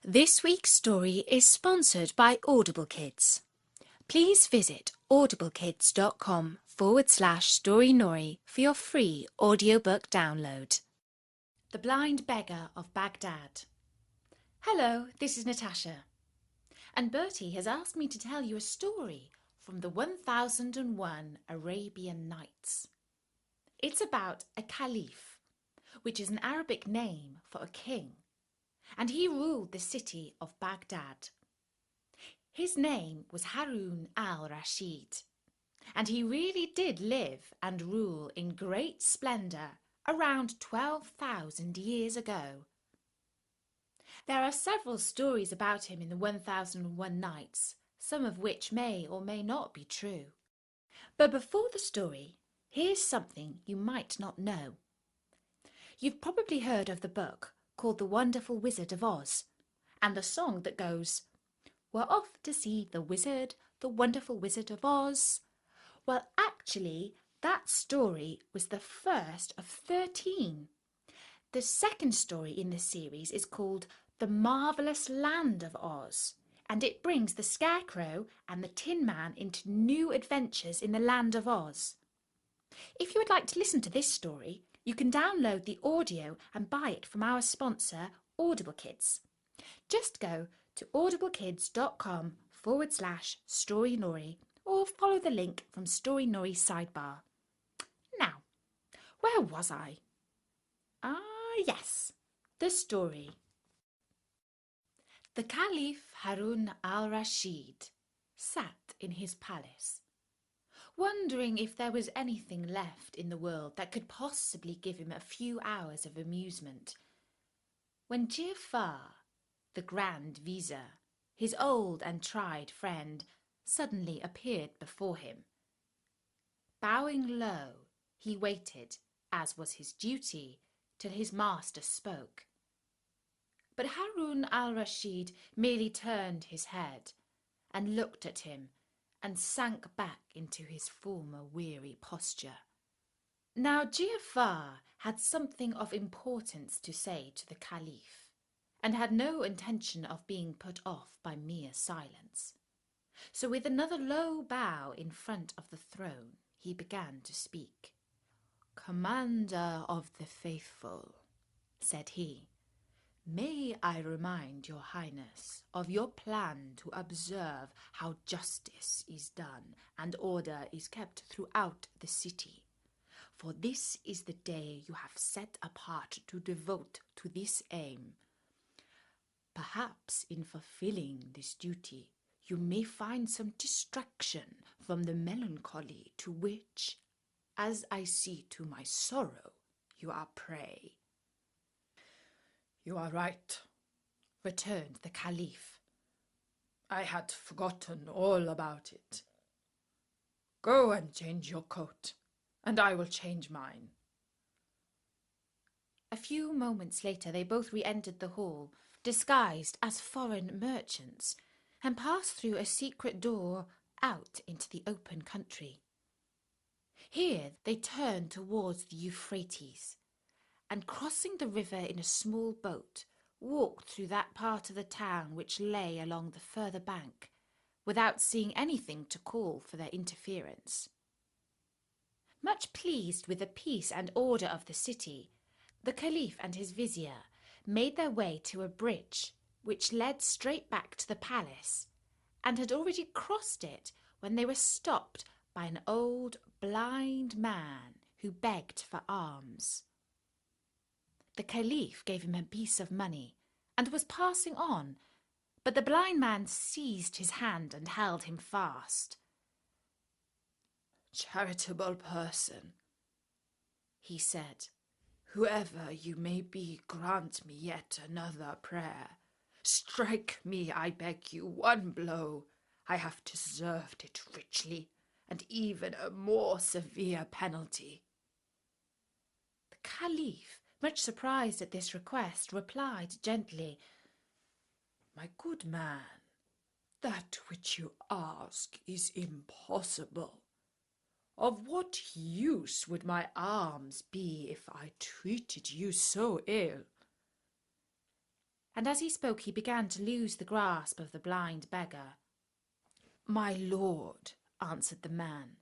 This week's story is sponsored by Audible Kids. Please visit audiblekids.com/storynori for your free audiobook download. The Blind Beggar of Baghdad. Hello, this is Natasha. And Bertie has asked me to tell you a story from the 1001 Arabian Nights. It's about a caliph, which is an Arabic name for a king, and he ruled the city of Baghdad. His name was Harun al-Rashid, and he really did live and rule in great splendour around 12,000 years ago. There are several stories about him in the 1001 Nights, some of which may or may not be true. But before the story, here's something you might not know. You've probably heard of the book called The Wonderful Wizard of Oz, and the song that goes, "We're off to see the wizard, the wonderful Wizard of Oz." Well, actually, that story was the first of 13. The second story in the series is called The Marvellous Land of Oz, and it brings the Scarecrow and the Tin Man into new adventures in the Land of Oz. If you would like to listen to this story, you can download the audio and buy it from our sponsor, Audible Kids. Just go to audiblekids.com/storynori or follow the link from Story Nori's sidebar. Now, where was I? Yes, the story. The Caliph Harun al-Rashid sat in his palace, wondering if there was anything left in the world that could possibly give him a few hours of amusement, when Ja'far, the Grand Vizier, his old and tried friend, suddenly appeared before him. Bowing low, he waited, as was his duty, till his master spoke. But Harun al-Rashid merely turned his head and looked at him and sank back into his former weary posture. Now Ja'far had something of importance to say to the Caliph, and had no intention of being put off by mere silence. So with another low bow in front of the throne, he began to speak. "Commander of the faithful," said he, "may I remind your Highness of your plan to observe how justice is done and order is kept throughout the city. For this is the day you have set apart to devote to this aim. Perhaps in fulfilling this duty, you may find some distraction from the melancholy to which, as I see to my sorrow, you are prey." "You are right," returned the Caliph. "I had forgotten all about it. Go and change your coat, and I will change mine." A few moments later they both re-entered the hall, disguised as foreign merchants, and passed through a secret door out into the open country. Here they turned towards the Euphrates, and crossing the river in a small boat, walked through that part of the town which lay along the further bank, without seeing anything to call for their interference. Much pleased with the peace and order of the city, the Caliph and his vizier made their way to a bridge which led straight back to the palace, and had already crossed it when they were stopped by an old blind man who begged for alms. The Caliph gave him a piece of money and was passing on, but the blind man seized his hand and held him fast. "Charitable person," he said, "whoever you may be, grant me yet another prayer. Strike me, I beg you, one blow. I have deserved it richly, and even a more severe penalty." The Caliph, much surprised at this request, replied gently, "My good man, that which you ask is impossible. Of what use would my alms be if I treated you so ill?" and as he spoke he began to lose the grasp of the blind beggar. "My lord," answered the man,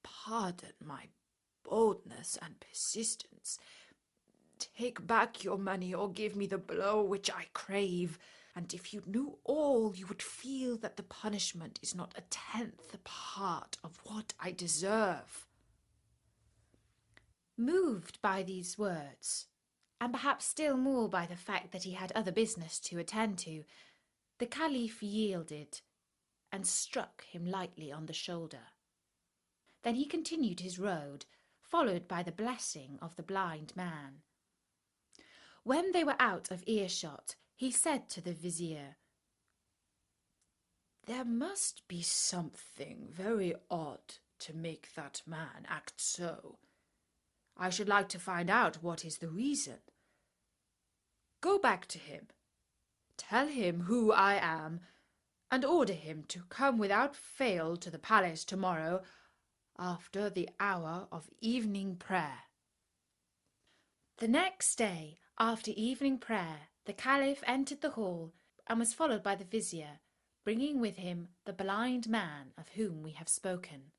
"pardon my boldness and persistence. Take back your money or give me the blow which I crave, and if you knew all, you would feel that the punishment is not a tenth part of what I deserve." Moved by these words, and perhaps still more by the fact that he had other business to attend to, the Caliph yielded and struck him lightly on the shoulder. Then he continued his road, followed by the blessing of the blind man. When they were out of earshot, he said to the vizier, "There must be something very odd to make that man act so. I should like to find out what is the reason. Go back to him, tell him who I am, and order him to come without fail to the palace tomorrow after the hour of evening prayer." The next day, after evening prayer, the Caliph entered the hall and was followed by the vizier, bringing with him the blind man of whom we have spoken.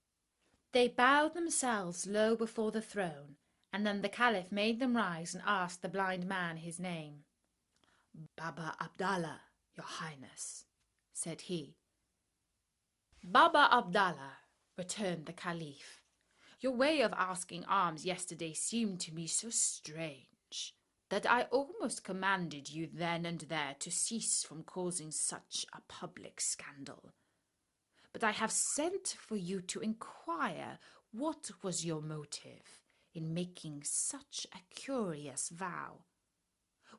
They bowed themselves low before the throne, and then the Caliph made them rise and asked the blind man his name. "Baba Abdallah, your highness," said he. "Baba Abdallah," returned the Caliph, "your way of asking alms yesterday seemed to me so strange that I almost commanded you then and there to cease from causing such a public scandal. But I have sent for you to inquire what was your motive in making such a curious vow.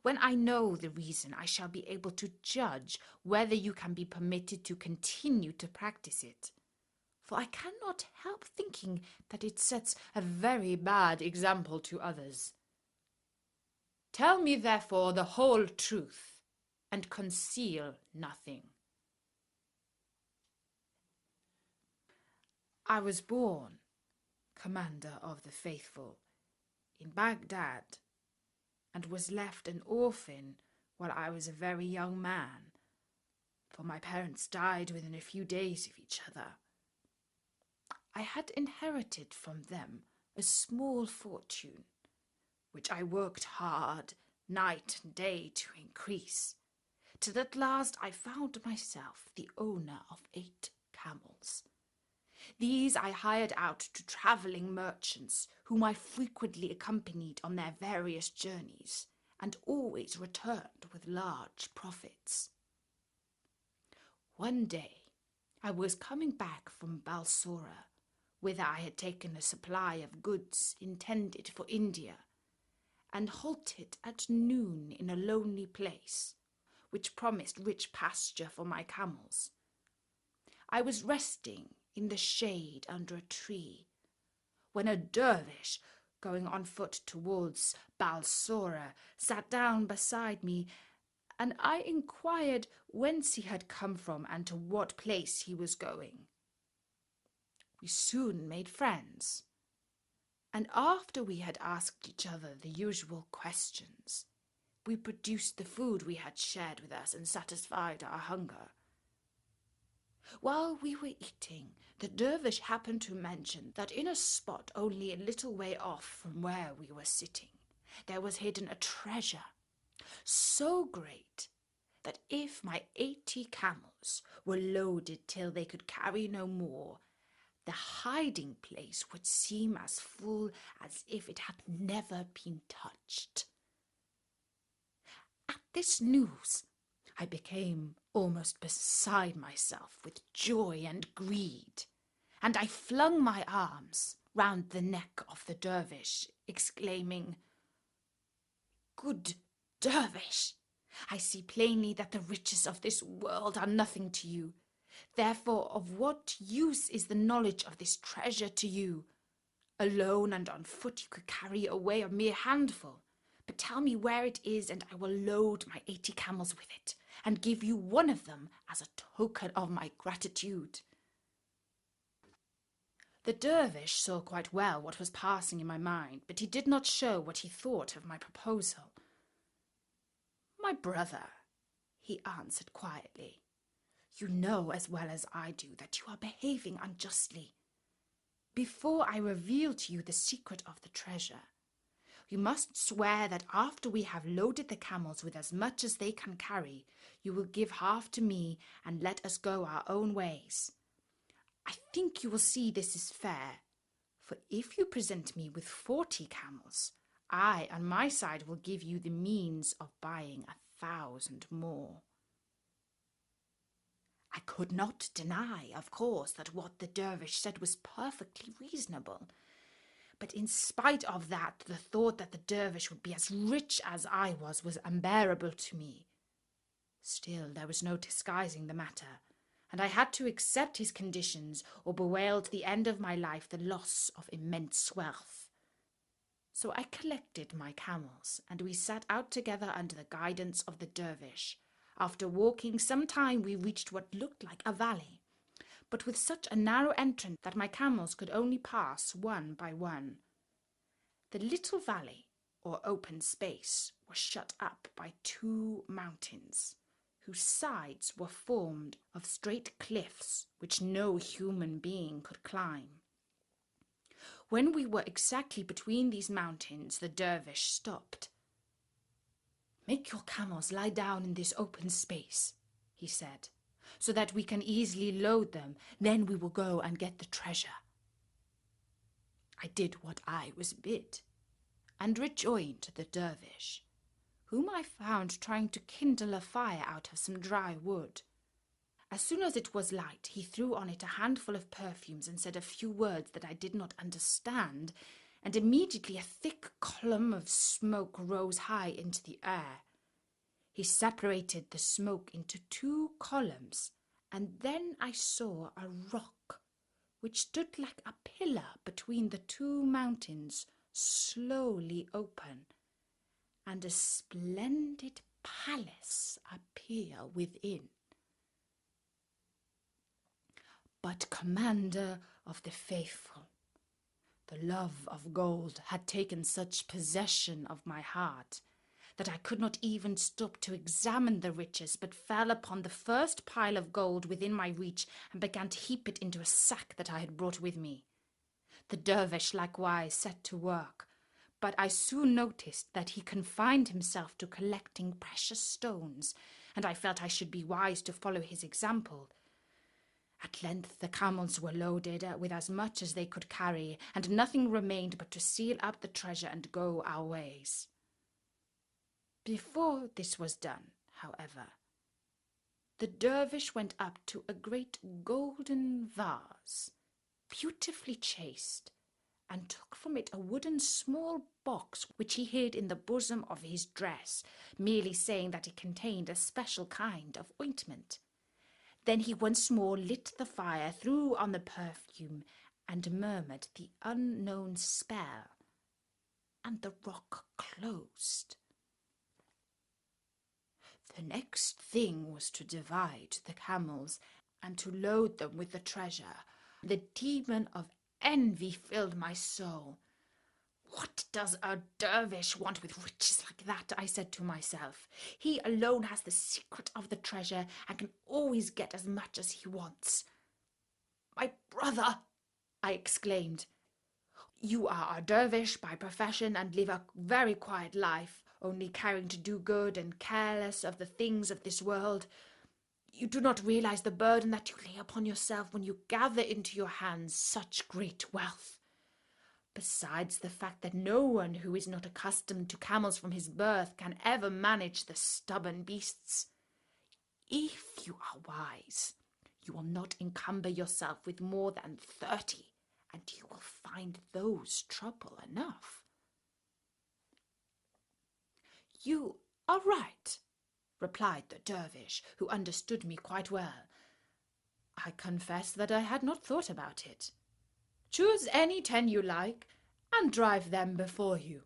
When I know the reason, I shall be able to judge whether you can be permitted to continue to practice it, for I cannot help thinking that it sets a very bad example to others. Tell me, therefore, the whole truth, and conceal nothing." "I was born, Commander of the Faithful, in Baghdad, and was left an orphan while I was a very young man, for my parents died within a few days of each other. I had inherited from them a small fortune, which I worked hard night and day to increase, till at last I found myself the owner of 8 camels. These I hired out to travelling merchants, whom I frequently accompanied on their various journeys, and always returned with large profits. One day I was coming back from Balsora, whither I had taken a supply of goods intended for India, and halted at noon in a lonely place, which promised rich pasture for my camels. I was resting in the shade under a tree, when a dervish, going on foot towards Balsora, sat down beside me, and I inquired whence he had come from and to what place he was going. We soon made friends, and after we had asked each other the usual questions, we produced the food we had shared with us and satisfied our hunger. While we were eating, the dervish happened to mention that in a spot only a little way off from where we were sitting, there was hidden a treasure so great that if my 80 camels were loaded till they could carry no more, the hiding place would seem as full as if it had never been touched. At this news, I became almost beside myself with joy and greed, and I flung my arms round the neck of the dervish, exclaiming, "Good dervish, I see plainly that the riches of this world are nothing to you. Therefore, of what use is the knowledge of this treasure to you? Alone and on foot you could carry away a mere handful. But tell me where it is, and I will load my 80 camels with it, and give you one of them as a token of my gratitude." The dervish saw quite well what was passing in my mind, but he did not show what he thought of my proposal. "My brother," he answered quietly. "You know as well as I do that you are behaving unjustly. Before I reveal to you the secret of the treasure, you must swear that after we have loaded the camels with as much as they can carry, you will give half to me and let us go our own ways. I think you will see this is fair, for if you present me with 40 camels, I on my side will give you the means of buying 1,000 more." I could not deny, of course, that what the dervish said was perfectly reasonable. But in spite of that, the thought that the dervish would be as rich as I was unbearable to me. Still, there was no disguising the matter, and I had to accept his conditions or bewail to the end of my life the loss of immense wealth. So I collected my camels, and we set out together under the guidance of the dervish. After walking some time, we reached what looked like a valley, but with such a narrow entrance that my camels could only pass one by one. The little valley, or open space, was shut up by 2 mountains, whose sides were formed of straight cliffs which no human being could climb. When we were exactly between these mountains, the dervish stopped. "Make your camels lie down in this open space," he said, "so that we can easily load them. Then we will go and get the treasure." I did what I was bid, and rejoined the dervish, whom I found trying to kindle a fire out of some dry wood. As soon as it was light, he threw on it a handful of perfumes and said a few words that I did not understand, and immediately a thick column of smoke rose high into the air. He separated the smoke into 2 columns, and then I saw a rock, which stood like a pillar between the 2 mountains, slowly open, and a splendid palace appear within. But, Commander of the Faithful, the love of gold had taken such possession of my heart that I could not even stop to examine the riches, but fell upon the first pile of gold within my reach and began to heap it into a sack that I had brought with me. The dervish likewise set to work, but I soon noticed that he confined himself to collecting precious stones, and I felt I should be wise to follow his example. At length the camels were loaded with as much as they could carry, and nothing remained but to seal up the treasure and go our ways. Before this was done, however, the dervish went up to a great golden vase, beautifully chased, and took from it a wooden small box which he hid in the bosom of his dress, merely saying that it contained a special kind of ointment. Then he once more lit the fire, threw on the perfume, and murmured the unknown spell, and the rock closed. The next thing was to divide the camels and to load them with the treasure. The demon of envy filled my soul. "What does a dervish want with riches like that?" I said to myself. "He alone has the secret of the treasure and can always get as much as he wants." "My brother," I exclaimed, "you are a dervish by profession and live a very quiet life, only caring to do good and careless of the things of this world. You do not realize the burden that you lay upon yourself when you gather into your hands such great wealth. Besides the fact that no one who is not accustomed to camels from his birth can ever manage the stubborn beasts. If you are wise, you will not encumber yourself with more than 30, and you will find those trouble enough." "You are right," replied the dervish, who understood me quite well. "I confess that I had not thought about it. Choose any 10 you like, and drive them before you."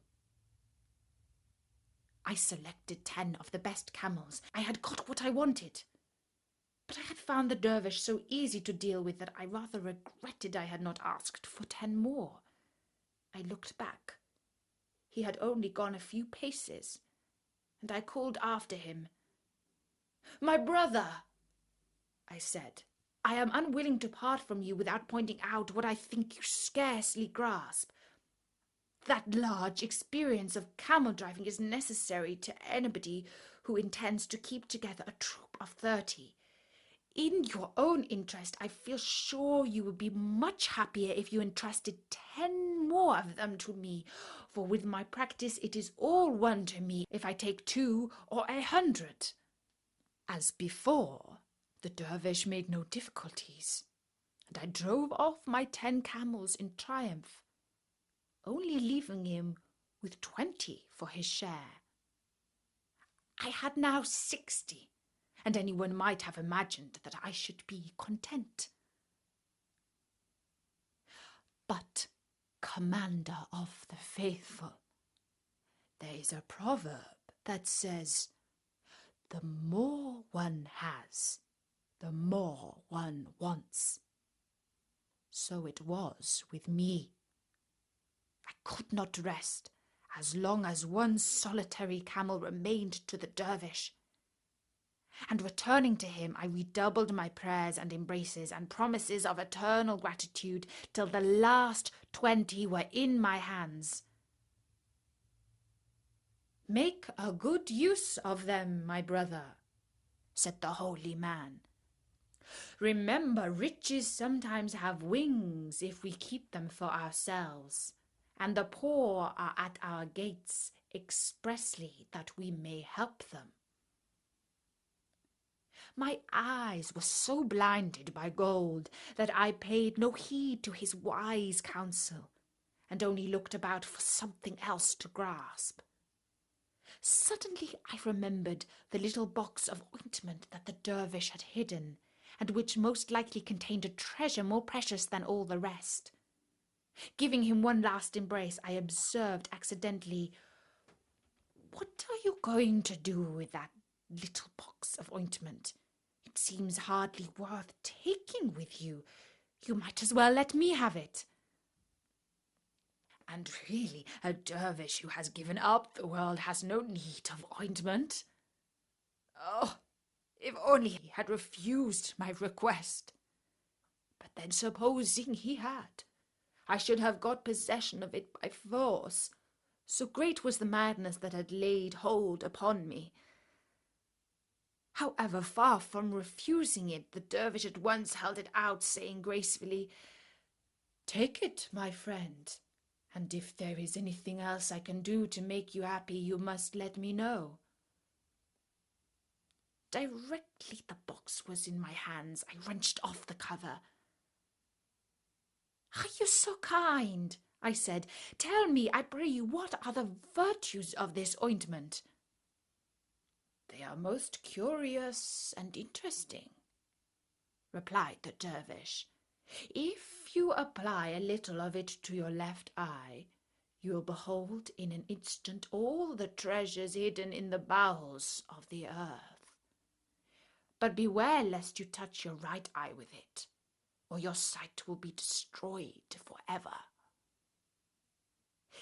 I selected 10 of the best camels. I had got what I wanted. But I had found the dervish so easy to deal with that I rather regretted I had not asked for 10 more. I looked back. He had only gone a few paces, and I called after him, My brother, I said, I am unwilling to part from you without pointing out what I think you scarcely grasp. That large experience of camel driving is necessary to anybody who intends to keep together a troop of 30. In your own interest, I feel sure you would be much happier if you entrusted 10 more of them to me, for with my practice it is all one to me if I take 2 or 100. As before, the dervish made no difficulties, and I drove off my 10 camels in triumph, only leaving him with 20 for his share. I had now 60, and anyone might have imagined that I should be content. But, Commander of the Faithful, there is a proverb that says, the more one has, the more one wants. So it was with me. I could not rest as long as one solitary camel remained to the dervish. And returning to him, I redoubled my prayers and embraces and promises of eternal gratitude till the last 20 were in my hands. Make a good use of them, my brother, said the holy man. Remember, riches sometimes have wings if we keep them for ourselves, and the poor are at our gates expressly that we may help them. My eyes were so blinded by gold that I paid no heed to his wise counsel, and only looked about for something else to grasp. Suddenly I remembered the little box of ointment that the dervish had hidden, and which most likely contained a treasure more precious than all the rest. Giving him one last embrace, I observed accidentally, "What are you going to do with that little box of ointment? It seems hardly worth taking with you. You might as well let me have it." And really, a dervish who has given up the world has no need of ointment. Oh, if only he had refused my request. But then supposing he had, I should have got possession of it by force. So great was the madness that had laid hold upon me. However, far from refusing it, the dervish at once held it out, saying gracefully, "Take it, my friend, and if there is anything else I can do to make you happy, you must let me know." Directly the box was in my hands, I wrenched off the cover. "Are you so kind?" I said. "Tell me, I pray you, what are the virtues of this ointment?" "They are most curious and interesting," replied the dervish. "If you apply a little of it to your left eye, you will behold in an instant all the treasures hidden in the bowels of the earth. But beware lest you touch your right eye with it, or your sight will be destroyed forever."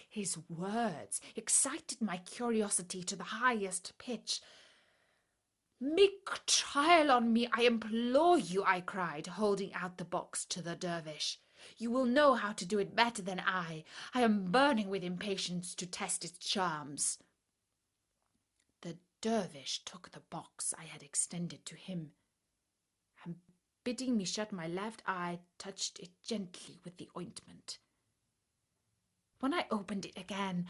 His words excited my curiosity to the highest pitch. "Make trial on me, I implore you," I cried, holding out the box to the dervish. "You will know how to do it better than I. I am burning with impatience to test its charms." The dervish took the box I had extended to him, and bidding me shut my left eye, touched it gently with the ointment. When I opened it again,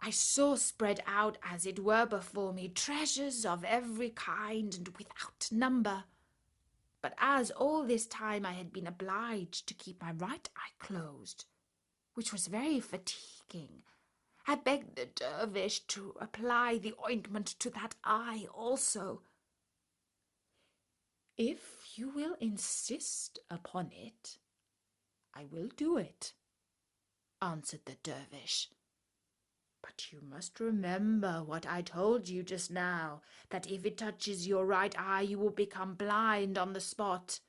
I saw spread out, as it were before me, treasures of every kind and without number. But as all this time I had been obliged to keep my right eye closed, which was very fatiguing, I begged the dervish to apply the ointment to that eye also. "If you will insist upon it, I will do it," answered the dervish. "But you must remember what I told you just now, that if it touches your right eye, you will become blind on the spot."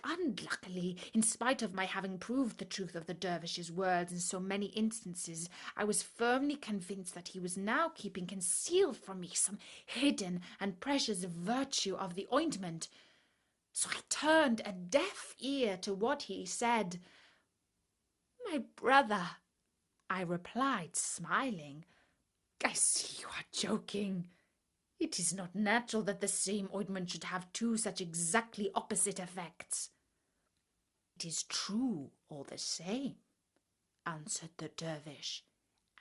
Unluckily, in spite of my having proved the truth of the dervish's words in so many instances, I was firmly convinced that he was now keeping concealed from me some hidden and precious virtue of the ointment. So I turned a deaf ear to what he said. "My brother," I replied, smiling, "I see you are joking. It is not natural that the same ointment should have two such exactly opposite effects." "It is true all the same," answered the dervish,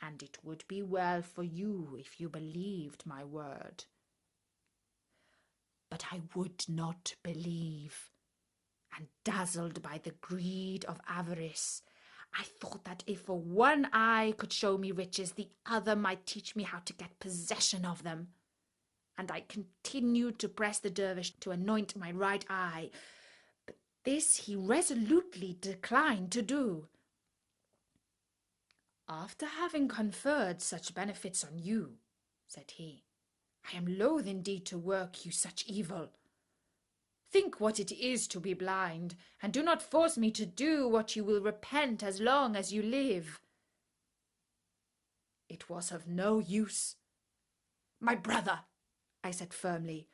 "and it would be well for you if you believed my word." But I would not believe, and dazzled by the greed of avarice, I thought that if one eye could show me riches, the other might teach me how to get possession of them. And I continued to press the dervish to anoint my right eye, but this he resolutely declined to do. "After having conferred such benefits on you," said he, "I am loath indeed to work you such evil. Think what it is to be blind, and do not force me to do what you will repent as long as you live." It was of no use. "My brother," I said firmly,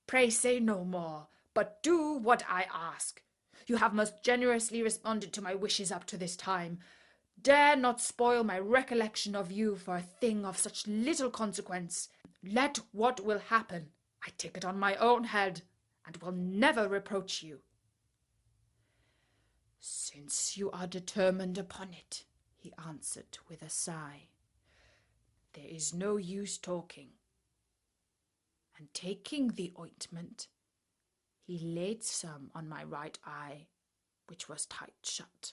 "pray say no more, but do what I ask. You have most generously responded to my wishes up to this time. Dare not spoil my recollection of you for a thing of such little consequence. Let what will happen, I take it on my own head, and will never reproach you." "Since you are determined upon it," he answered with a sigh, "there is no use talking." And taking the ointment, he laid some on my right eye, which was tight shut.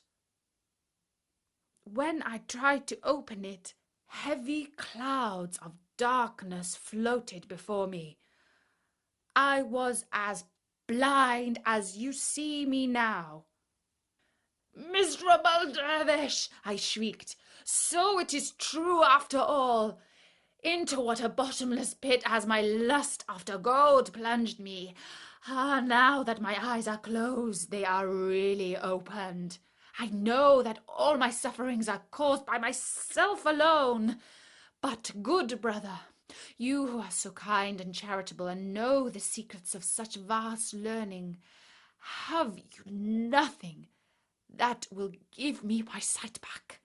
When I tried to open it, heavy clouds of darkness floated before me. I was as blind as you see me now. "Miserable dervish!" I shrieked. "So it is true after all! Into what a bottomless pit has my lust after gold plunged me! Ah, now that my eyes are closed, they are really opened. I know that all my sufferings are caused by myself alone. But, good brother, you who are so kind and charitable and know the secrets of such vast learning, have you nothing that will give me my sight back?"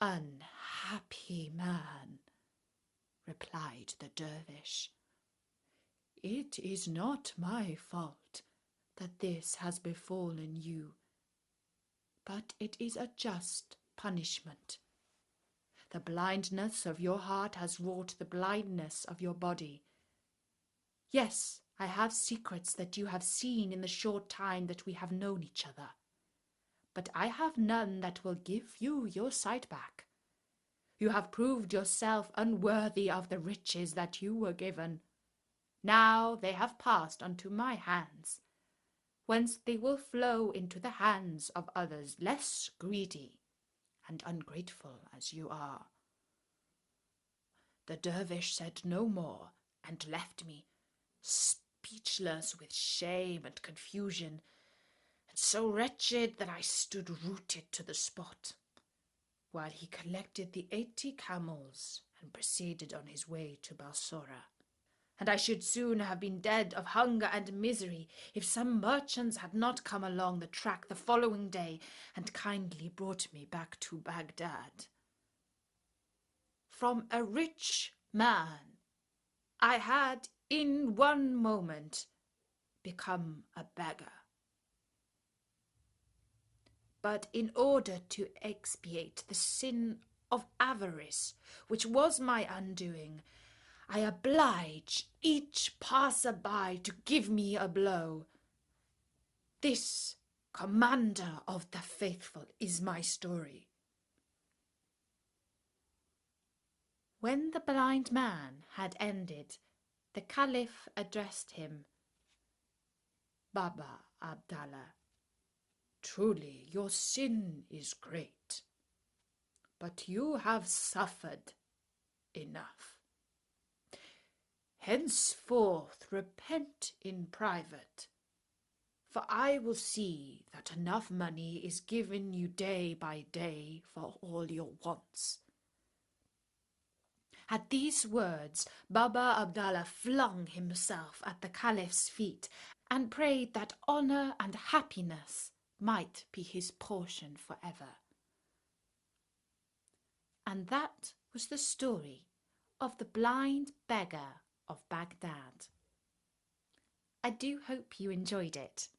"Unhappy man," replied the dervish, "it is not my fault that this has befallen you, but it is a just punishment. The blindness of your heart has wrought the blindness of your body. Yes, I have secrets that you have seen in the short time that we have known each other, but I have none that will give you your sight back. You have proved yourself unworthy of the riches that you were given. Now they have passed unto my hands, whence they will flow into the hands of others less greedy and ungrateful as you are." The dervish said no more, and left me, speechless with shame and confusion, and so wretched that I stood rooted to the spot, while he collected the 80 camels and proceeded on his way to Balsora. And I should soon have been dead of hunger and misery if some merchants had not come along the track the following day and kindly brought me back to Baghdad. From a rich man, I had in one moment become a beggar. But in order to expiate the sin of avarice, which was my undoing, I oblige each passer-by to give me a blow. This, commander of the faithful, is my story. When the blind man had ended, the Caliph addressed him, "Baba Abdallah, truly your sin is great, but you have suffered enough. Henceforth repent in private, For I will see that enough money is given you day by day for all your wants." At these words, Baba Abdallah flung himself at the Caliph's feet and prayed that honour and happiness might be his portion forever. And that was the story of the blind beggar of Baghdad. I do hope you enjoyed it.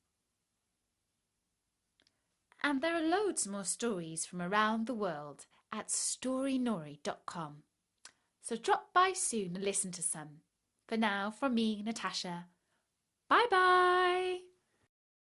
And there are loads more stories from around the world at storynori.com. So drop by soon and listen to some. For now, from me, Natasha, bye-bye!